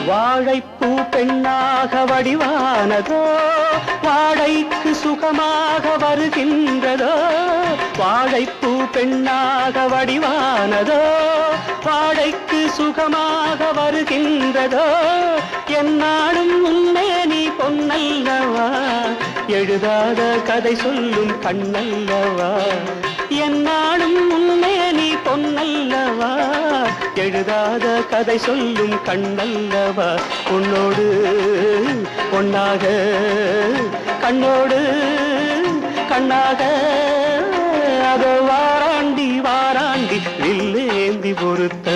வாழைப்பூ பெண்ணாக வடிவானதோ, வாழைக்கு சுகமாக வருகின்றதோ. வாழைப்பூ பெண்ணாக வடிவானதோ, வாழைக்கு சுகமாக வருகின்றதோ. என்னாலும் உன்னே நீ பொன்னல்லவா, எழுதாத கதை சொல்லும் கண்ணல்லவா. என்னாலும் உன்னே நீ பொன்னல்லவா, எழுதாத கதை சொல்லும் கண்ணல்லவா. உன்னோடு பொன்னாக, கண்ணோடு கண்ணாக, அதோ வாராண்டி வாராண்டி வில்லேந்தி பொறுத்த